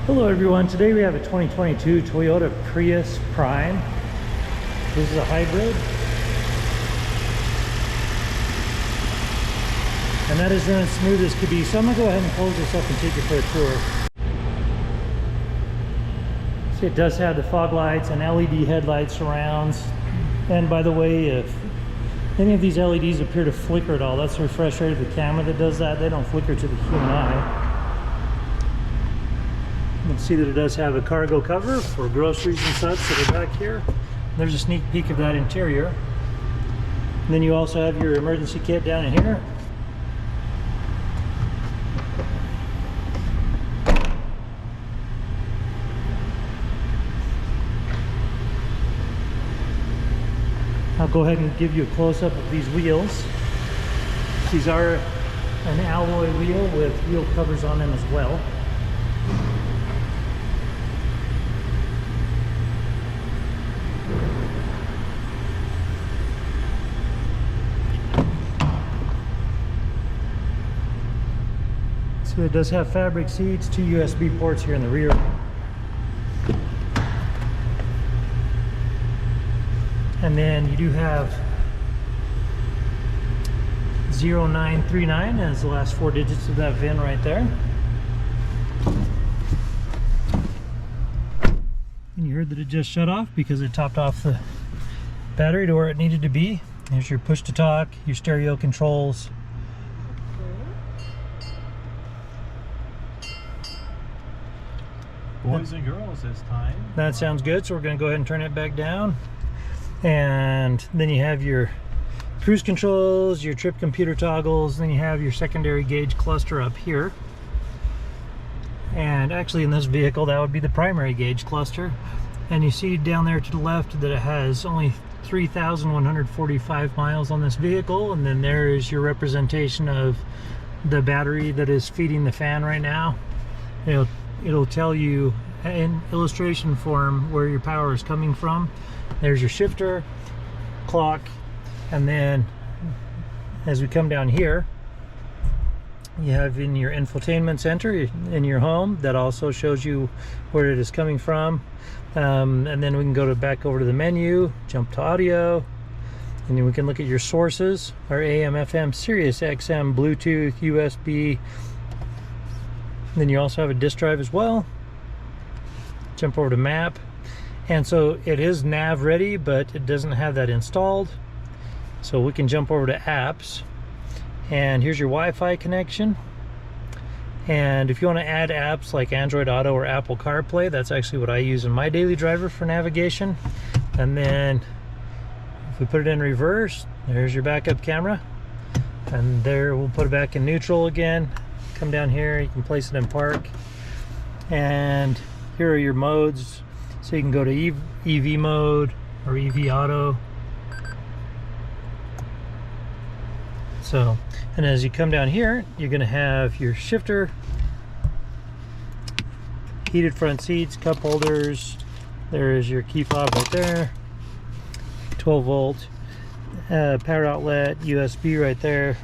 Hello everyone, today we have a 2022 Toyota Prius Prime. This is a hybrid. And that is running smooth as could be. So I'm going to go ahead and close this up and take you for a tour. See, it does have the fog lights and LED headlight surrounds. And by the way, if any of these LEDs appear to flicker at all, that's the refresh rate of the camera that does that. They don't flicker to the human eye. You can see that it does have a cargo cover for groceries and such that are back here. There's a sneak peek of that interior. And then you also have your emergency kit down in here. I'll go ahead and give you a close-up of these wheels. These are an alloy wheel with wheel covers on them as well. So it does have fabric seats, 2 USB ports here in the rear. And then you do have 0939 as the last 4 digits of that VIN right there. And you heard that it just shut off because it topped off the battery to where it needed to be. Here's your push to talk, your stereo controls. Boys and girls this time. That sounds good, so we're going to go ahead and turn it back down. And then you have your cruise controls, your trip computer toggles, then you have your secondary gauge cluster up here. And actually in this vehicle that would be the primary gauge cluster. And you see down there to the left that it has only 3,145 miles on this vehicle, and then there is your representation of the battery that is feeding the fan right now. It'll tell you in illustration form where your power is coming from. There's your shifter, clock, and then as we come down here, you have in your infotainment center in your home that also shows you where it is coming from. And then we can go back over to the menu, jump to audio, and then we can look at your sources, our AM, FM, Sirius XM, Bluetooth, USB. Then you also have a disk drive as well. Jump over to map. And so it is nav ready, but it doesn't have that installed. So we can jump over to apps. And here's your Wi-Fi connection. And if you want to add apps like Android Auto or Apple CarPlay, that's actually what I use in my daily driver for navigation. And then if we put it in reverse, there's your backup camera. And there we'll put it back in neutral again. Come down here, you can place it in park, and here are your modes, so you can go to EV mode or EV auto. So, and as you come down here, you're going to have your shifter, heated front seats, cup holders. There is your key fob right there, 12 volt power outlet, USB right there.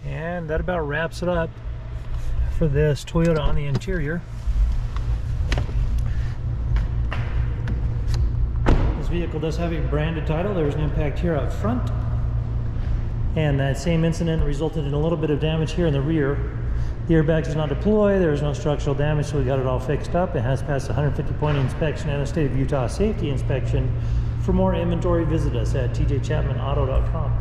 And that about wraps it up for this Toyota on the interior. This vehicle does have a branded title. There's an impact here up front. And that same incident resulted in a little bit of damage here in the rear. The airbag does not deploy. There is no structural damage, so we got it all fixed up. It has passed a 150-point inspection and a state of Utah safety inspection. For more inventory, visit us at tjchapmanauto.com.